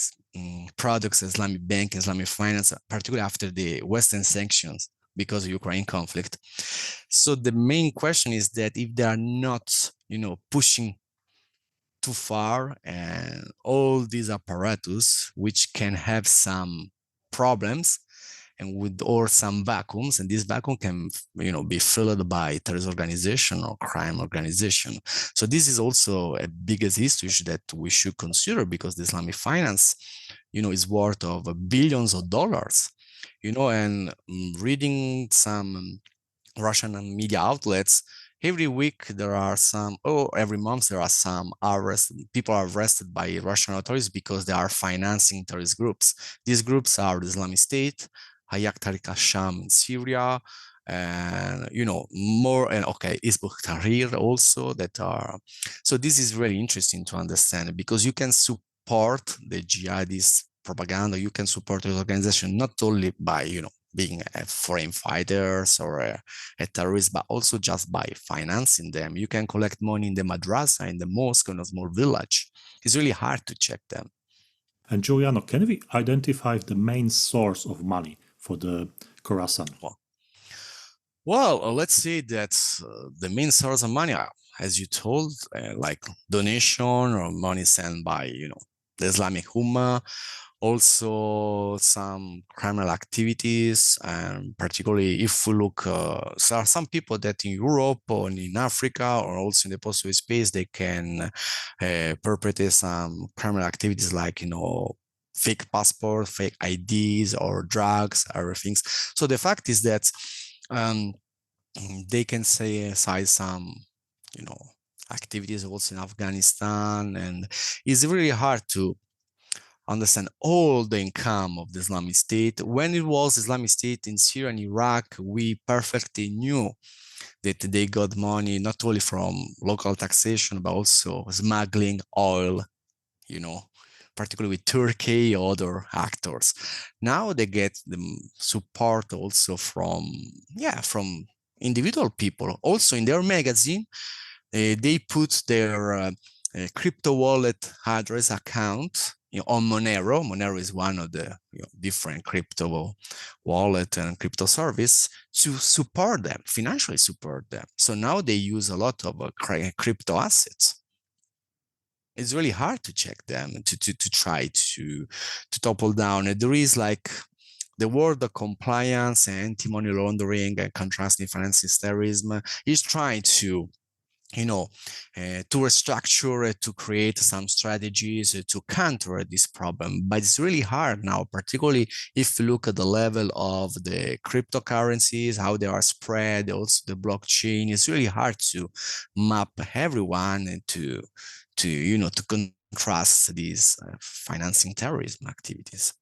products, Islamic bank, Islamic finance, particularly after the Western sanctions because of Ukraine conflict. So the main question is that if they are not, pushing too far and all these apparatus, which can have some problems and or some vacuums, and this vacuum can be filled by terrorist organization or crime organization. So this is also a biggest issue that we should consider, because the Islamic finance is worth of billions of dollars, and reading some Russian media outlets, every week there are every month there are some arrests. People are arrested by Russian authorities because they are financing terrorist groups. These groups are the Islamic State, Hayat Tariq al-Sham in Syria, and more, and Isbuh Tahrir also, that are. So this is really interesting to understand, because you can support the jihadist propaganda, you can support the organization not only by being a foreign fighters or a terrorist, but also just by financing them. You can collect money in the madrasa, in the mosque, in a small village. It's really hard to check them. And Giuliano, can we identify the main source of money for the Khorasan? Well, let's say that the main source of money, as you told, like donation or money sent by, the Islamic Ummah, also some criminal activities, and particularly if we look, there are some people that in Europe or in Africa or also in the post-Soviet space, they can perpetrate some criminal activities like, fake passport, fake IDs, or drugs, other things. So the fact is that they can say aside some, activities also in Afghanistan, and it's really hard to understand all the income of the Islamic State. When it was Islamic State in Syria and Iraq, we perfectly knew that they got money not only from local taxation, but also smuggling oil, particularly with Turkey or other actors. Now they get the support also from individual people. Also in their magazine, they put their crypto wallet address account on Monero. Monero is one of the different crypto wallet and crypto service to support them, financially support them. So now they use a lot of crypto assets. It's really hard to check them, to try to topple down. There is like the word of compliance and anti-money laundering and contrasting financing terrorism is trying to to restructure, to create some strategies to counter this problem. But it's really hard now, particularly if you look at the level of the cryptocurrencies, how they are spread, also the blockchain. It's really hard to map everyone and to contrast these financing terrorism activities.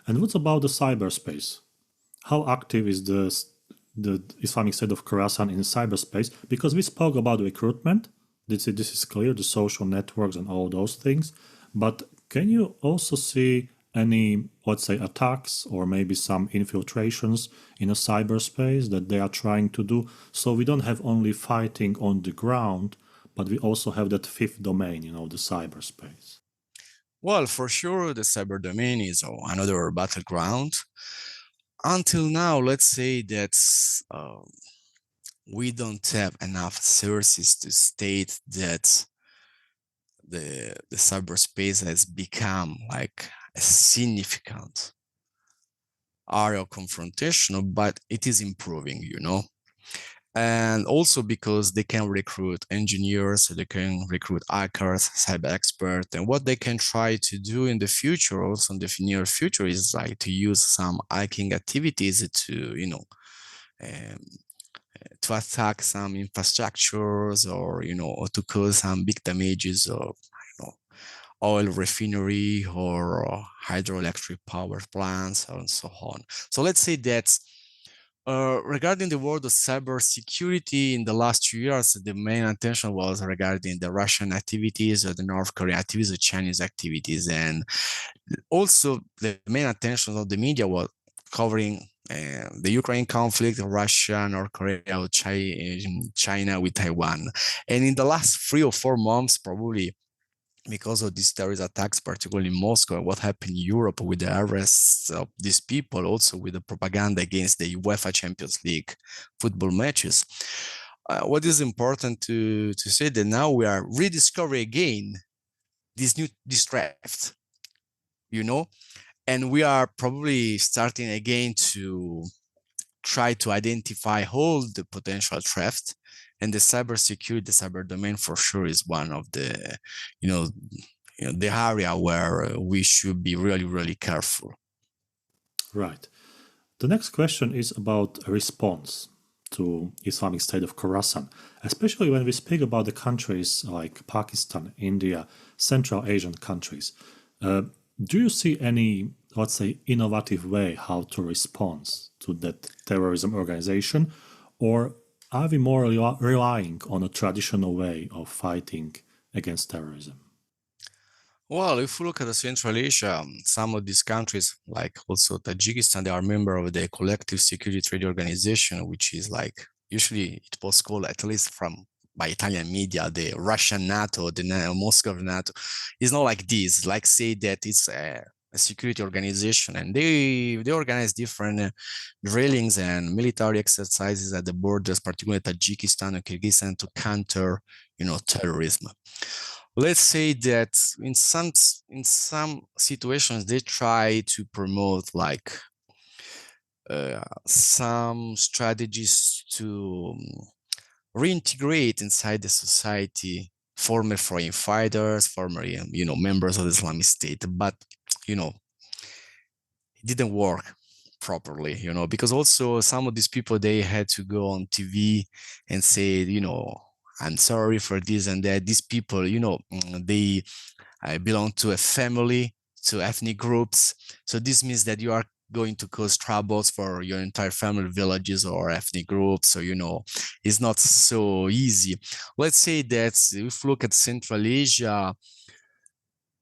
And what about the cyberspace? How active is the Islamic State of Khorasan in cyberspace? Because we spoke about recruitment. This is clear, the social networks and all those things. But can you also see any, let's say, attacks or maybe some infiltrations in a cyberspace that they are trying to do? So we don't have only fighting on the ground, but we also have that fifth domain, the cyberspace. Well, for sure, the cyber domain is another battleground. Until now, let's say that we don't have enough sources to state that the cyberspace has become like a significant area of confrontation, but it is improving, and also because they can recruit engineers, they can recruit hackers, cyber experts, and what they can try to do in the future, also in the near future, is like to use some hacking activities to, to attack some infrastructures, or or to cause some big damages of oil refinery or hydroelectric power plants and so on. So let's say that regarding the world of cybersecurity in the last 2 years, the main attention was regarding the Russian activities or the North Korean activities or Chinese activities. And also the main attention of the media was covering the Ukraine conflict, Russia, North Korea, China with Taiwan. And in the last 3 or 4 months, probably because of these terrorist attacks, particularly in Moscow, and what happened in Europe with the arrests of these people, also with the propaganda against the UEFA Champions League football matches. What is important to say that now we are rediscovering again this draft, and we are probably starting again to try to identify all the potential threats. And the cybersecurity, the cyber domain for sure is one of the, the area where we should be really, really careful. Right. The next question is about a response to Islamic State of Khorasan, especially when we speak about the countries like Pakistan, India, Central Asian countries. Do you see any let's say, innovative way how to respond to that terrorism organization, or are we more relying on a traditional way of fighting against terrorism? Well, if you look at the Central Asia, some of these countries, like also Tajikistan, they are member of the Collective Security Trade Organization, which is like usually it was called, at least from by Italian media, the Russian NATO, the Moscow NATO. It's not like this. Like say that it's a security organization, and they organize different drillings and military exercises at the borders, particularly Tajikistan and Kyrgyzstan, to counter, terrorism. Let's say that in some situations they try to promote like some strategies to reintegrate inside the society former foreign fighters, former members of the Islamic State, but you know it didn't work properly, because also some of these people, they had to go on TV and say, I'm sorry for this and that. These people, they belong to a family, to ethnic groups. So this means that you are going to cause troubles for your entire family, villages, or ethnic groups. So, it's not so easy. Let's say that if you look at Central Asia,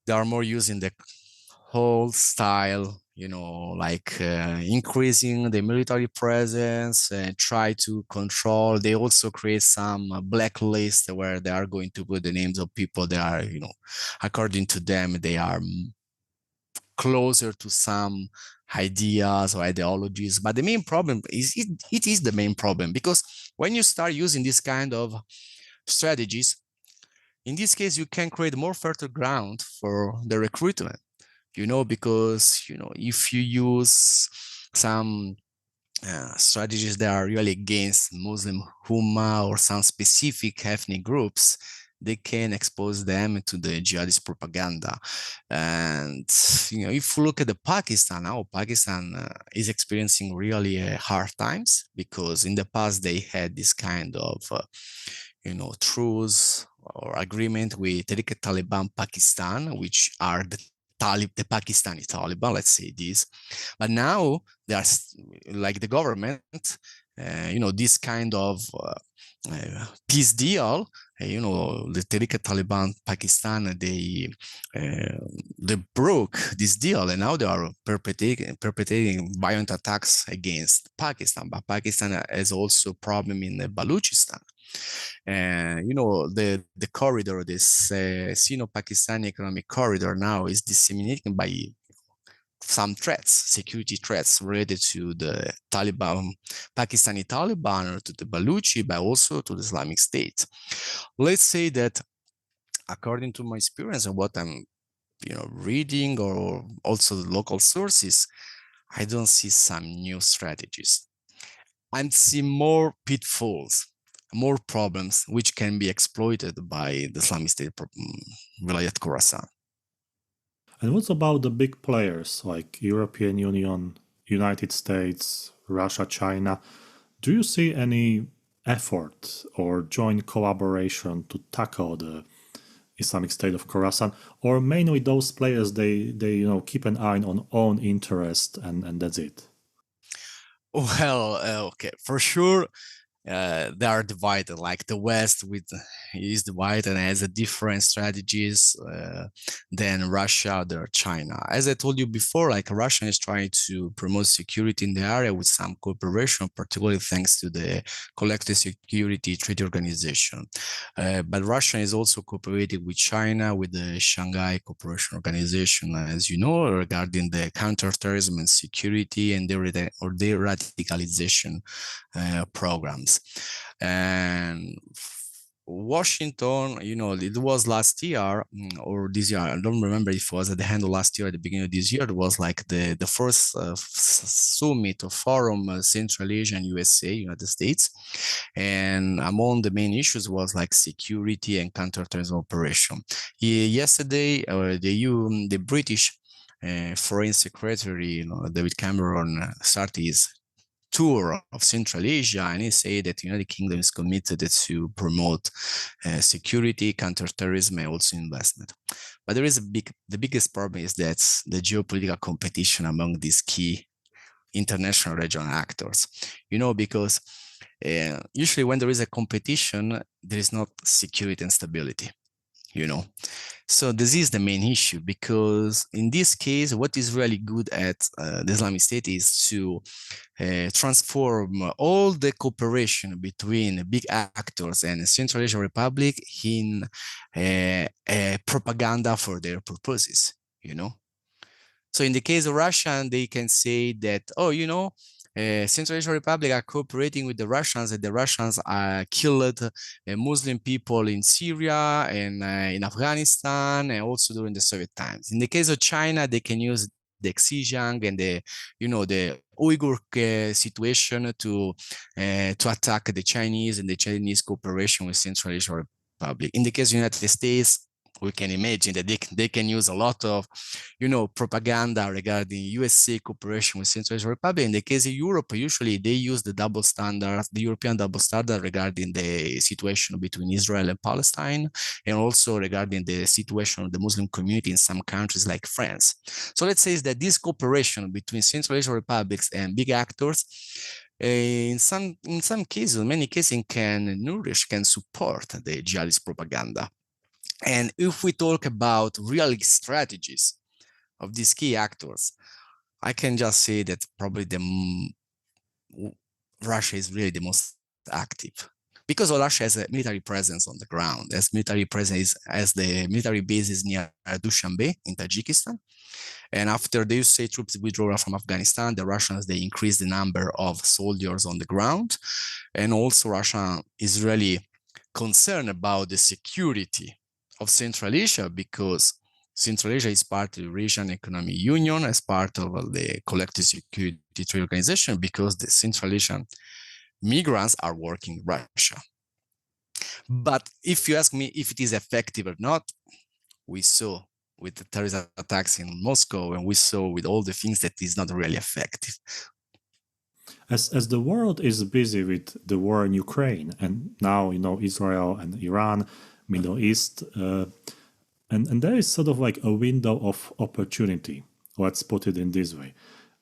they are more using the whole style, like increasing the military presence and try to control. They also create some blacklist where they are going to put the names of people that are, according to them, they are closer to some ideas or ideologies. But the main problem is it is the main problem, because when you start using this kind of strategies, in this case, you can create more fertile ground for the recruitment, because, if you use some strategies that are really against Muslim Ummah or some specific ethnic groups, they can expose them to the jihadist propaganda. And, if you look at the Pakistan now, Pakistan is experiencing really hard times, because in the past they had this kind of, truce or agreement with Taliban Pakistan, which are the Pakistani Taliban, let's say this. But now there's like the government, this kind of peace deal, the Taliban Pakistan, they broke this deal, and now they are perpetrating violent attacks against Pakistan. But Pakistan has also a problem in Balochistan. And the corridor, this Sino-Pakistani economic corridor, now is disseminated by some threats, security threats related to the Taliban, Pakistani Taliban, or to the Baluchi, but also to the Islamic State. Let's say that, according to my experience and what I'm, reading, or also the local sources, I don't see some new strategies. I see more pitfalls, more problems which can be exploited by the Islamic State Wilayat Khurasan. And what's about the big players like European Union, United States, Russia, China? Do you see any effort or joint collaboration to tackle the Islamic State of Khorasan, or mainly those players they keep an eye on own interest and that's it? Well, okay, for sure, they are divided. Like the West is divided and has a different strategies than Russia or China. As I told you before, like Russia is trying to promote security in the area with some cooperation, particularly thanks to the Collective Security Treaty Organization. But Russia is also cooperating with China, with the Shanghai Cooperation Organization, as you know, regarding the counterterrorism and security and their radicalization programs. And Washington, it was last year or this year. I don't remember if it was at the end of last year, at the beginning of this year. It was like the first summit or forum, Central Asia and USA, United States. And among the main issues was like security and counterterrorism operation. Yesterday, the British Foreign Secretary, David Cameron, started his tour of Central Asia, and he said that the United Kingdom is committed to promote security, counterterrorism, and also investment. But there is the biggest problem is that the geopolitical competition among these key international regional actors, because usually when there is a competition, there is not security and stability, So this is the main issue, because in this case, what is really good at the Islamic State is to transform all the cooperation between big actors and Central Asian Republic in propaganda for their purposes, So in the case of Russia, they can say that, Central Asian Republic are cooperating with the Russians, and the Russians killed Muslim people in Syria and in Afghanistan, and also during the Soviet times. In the case of China, they can use the Xinjiang and the Uyghur situation to attack the Chinese and the Chinese cooperation with Central Asian Republic. In the case of the United States, we can imagine that they can use a lot of, propaganda regarding USA cooperation with Central Asian Republic. In the case of Europe, usually they use the double standard, the European double standard regarding the situation between Israel and Palestine, and also regarding the situation of the Muslim community in some countries like France. So let's say that this cooperation between Central Asian republics and big actors, in some cases, in many cases, can support the jihadist propaganda. And if we talk about real strategies of these key actors, I can just say that probably Russia is really the most active, because Russia has a military presence on the ground, as the military bases near Dushanbe in Tajikistan. And after the USA troops withdrawal from Afghanistan, the Russians, they increased the number of soldiers on the ground. And also Russia is really concerned about the security of Central Asia, because Central Asia is part of the Eurasian Economic Union, as part of the Collective Security Trade Organization, because the Central Asian migrants are working in Russia. But if you ask me if it is effective or not, we saw with the terrorist attacks in Moscow, and we saw with all the things that is not really effective. As the world is busy with the war in Ukraine, and now, Israel and Iran, Middle East, and there is sort of like a window of opportunity, let's put it in this way.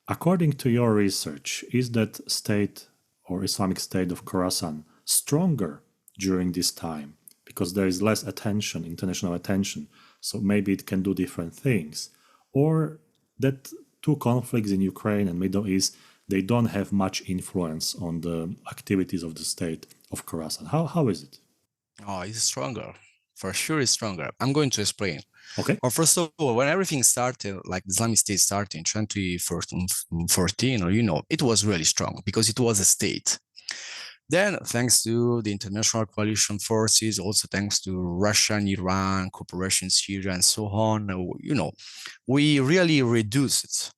According to your research, is that state or Islamic State of Khorasan stronger during this time? Because there is less attention, international attention, so maybe it can do different things. Or that two conflicts in Ukraine and Middle East, they don't have much influence on the activities of the state of Khorasan. How is it? Oh, it's stronger. For sure it's stronger. I'm going to explain. Okay. Well, first of all, when everything started, like the Islamic State started in 2014, it was really strong because it was a state. Then, thanks to the international coalition forces, also thanks to Russia and Iran, cooperation, Syria, and so on, we really reduced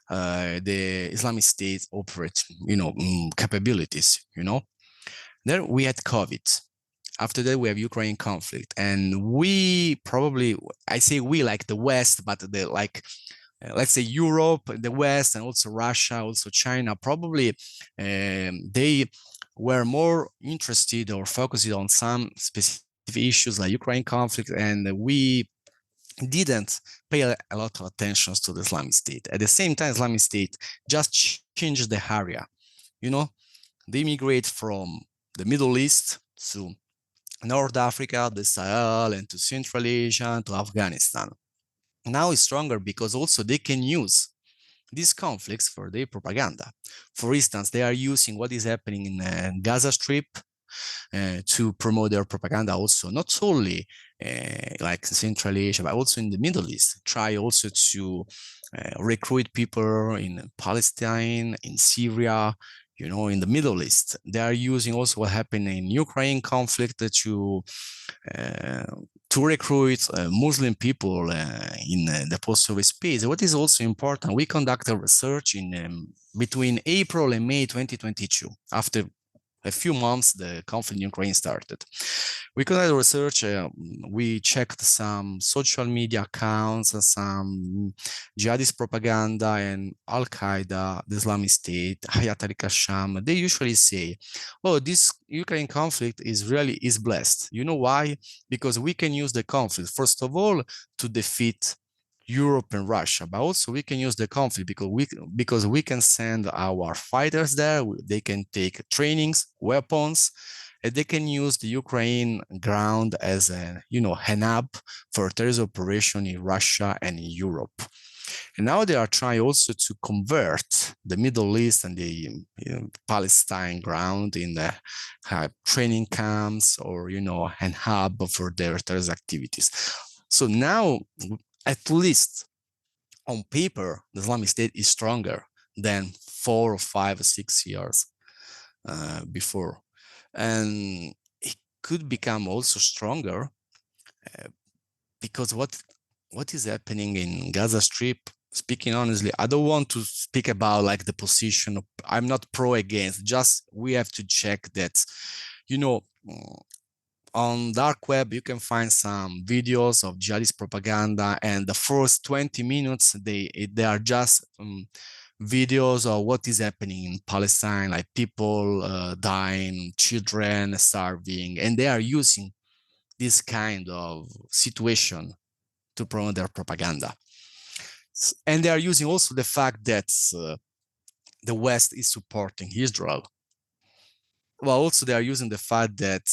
the Islamic State operating, capabilities, Then we had COVID. After that, we have Ukraine conflict, and we probably, I say we like the West, but let's say Europe, the West, and also Russia, also China, probably they were more interested or focused on some specific issues like Ukraine conflict, and we didn't pay a lot of attention to the Islamic State. At the same time, Islamic State just changed the area. They immigrate from the Middle East to North Africa, the Sahel, and to Central Asia, to Afghanistan. Now it's stronger because also they can use these conflicts for their propaganda. For instance, they are using what is happening in Gaza Strip to promote their propaganda also, not only like Central Asia, but also in the Middle East. Try also to recruit people in Palestine, in Syria, in the Middle East. They are using also what happened in Ukraine conflict to recruit Muslim people in the post-Soviet space. What is also important, we conducted research in between April and May 2022, after a few months the conflict in Ukraine started. We conducted research, we checked some social media accounts, some jihadist propaganda, and Al-Qaeda, the Islamic State, Hayat al-Kasham. They usually say, oh, this Ukraine conflict is blessed. You know why? Because we can use the conflict, first of all, to defeat Europe and Russia, but also we can use the conflict because we can send our fighters there. They can take trainings, weapons, and they can use the Ukraine ground as an hub for terrorist operation in Russia and in Europe. And now they are trying also to convert the Middle East and the Palestine ground in the training camps or an hub for their terrorist activities. So now, at least on paper, the Islamic State is stronger than 4 or 5 or 6 years before. And it could become also stronger because what is happening in Gaza Strip, speaking honestly, I don't want to speak about like the position of, I'm not pro against, just we have to check that, on dark web, you can find some videos of jihadist propaganda, and the first 20 minutes, they are just videos of what is happening in Palestine, like people dying, children starving, and they are using this kind of situation to promote their propaganda. And they are using also the fact that the West is supporting Israel. Well, also they are using the fact that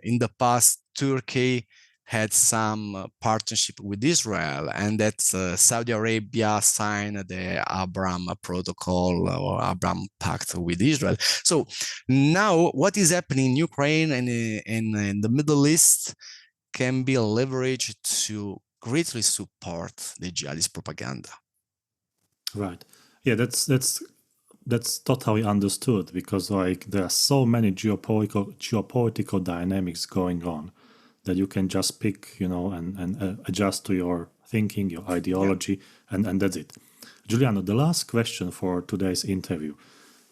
in the past, Turkey had some partnership with Israel, and that Saudi Arabia signed the Abraham Protocol or Abraham Pact with Israel. So now what is happening in Ukraine and in the Middle East can be leveraged to greatly support the jihadist propaganda. Right. Yeah, that's totally understood, because like there are so many geopolitical dynamics going on that you can just pick, and adjust to your thinking, your ideology, and that's it. Giuliano, the last question for today's interview.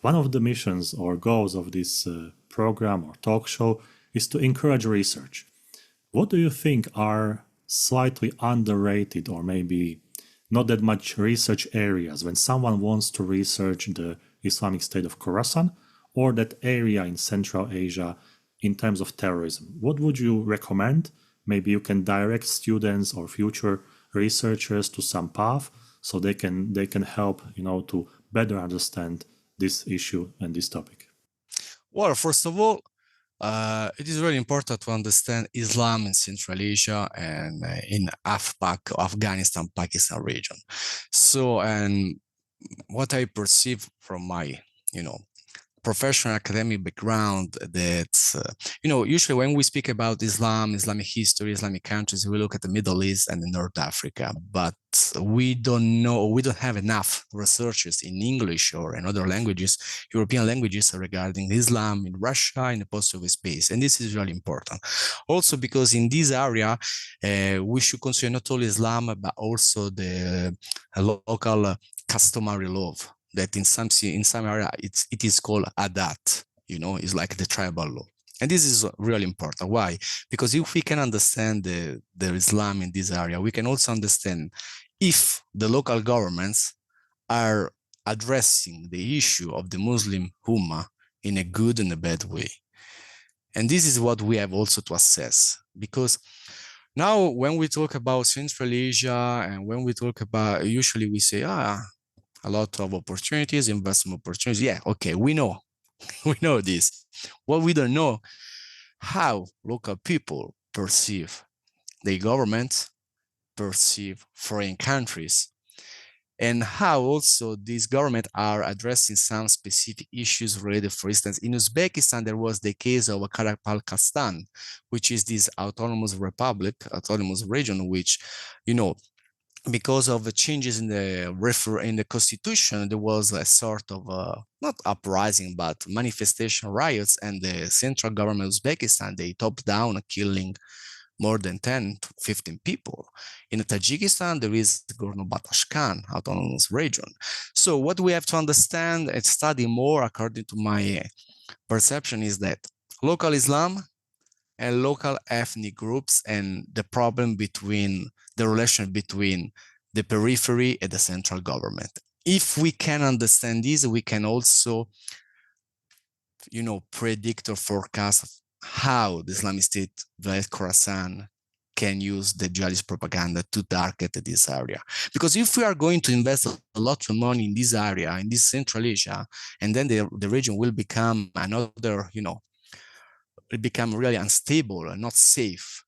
One of the missions or goals of this program or talk show is to encourage research. What do you think are slightly underrated or maybe not that much research areas when someone wants to research the Islamic State of Khorasan or that area in Central Asia in terms of terrorism? What would you recommend? Maybe you can direct students or future researchers to some path so they can help to better understand this issue and this topic. Well, first of all, it is really important to understand Islam in Central Asia and in AFPAC, Afghanistan, Pakistan region. So, and what I perceive from my, professional academic background, that usually when we speak about Islam, Islamic history, Islamic countries, we look at the Middle East and North Africa, but we don't have enough researchers in English or in other languages, European languages, regarding Islam in Russia, in the post-Soviet space. And this is really important also because in this area we should consider not only Islam but also the local customary law, that in some area it is called adat, it's like the tribal law. And this is really important. Why? Because if we can understand the Islam in this area, we can also understand if the local governments are addressing the issue of the Muslim Ummah in a good and a bad way. And this is what we have also to assess, because now when we talk about Central Asia and when we talk about, usually we say, a lot of opportunities, investment opportunities. Yeah, okay, we know this. What we don't know, how local people perceive the government, perceive foreign countries, and how also these governments are addressing some specific issues related. For instance, in Uzbekistan, there was the case of Karakalpakstan, which is this autonomous region, which, because of the changes in the constitution, there was a sort of not uprising but manifestation riots, and the central government of Uzbekistan, they topped down killing more than 10 to 15 people. In Tajikistan, there is the Gorno-Batashkan autonomous region. So what we have to understand and study more, according to my perception is that local Islam and local ethnic groups and the problem between the relation between the periphery and the central government. If we can understand this, we can also, predict or forecast how the Islamic State, Wilayat Khurasan, can use the jihadist propaganda to target this area. Because if we are going to invest a lot of money in this area, in this Central Asia, and then the region will become another, it become really unstable and not safe,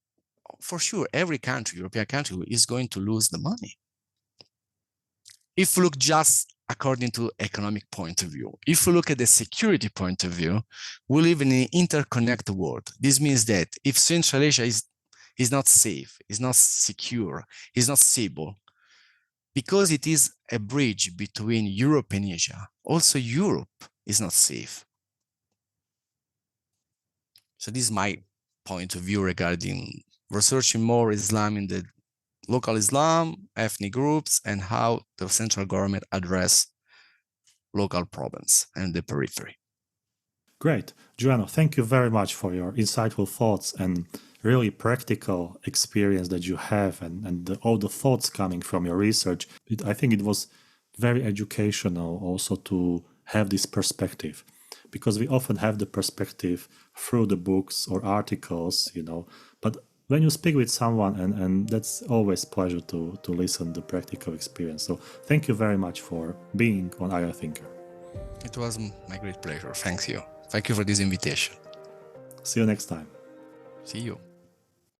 for sure, every country, European country, is going to lose the money. If you look just according to economic point of view, if you look at the security point of view, we live in an interconnected world. This means that if Central Asia is not safe, is not secure, is not stable, because it is a bridge between Europe and Asia, also Europe is not safe. So this is my point of view regarding researching more Islam in the local Islam, ethnic groups, and how the central government address local problems and the periphery. Great. Giuliano, thank you very much for your insightful thoughts and really practical experience that you have and all the thoughts coming from your research. I think it was very educational also to have this perspective, because we often have the perspective through the books or articles, but when you speak with someone, and that's always pleasure to listen to the practical experience. So thank you very much for being on IR Thinker. It was my great pleasure. Thank you. Thank you for this invitation. See you next time. See you.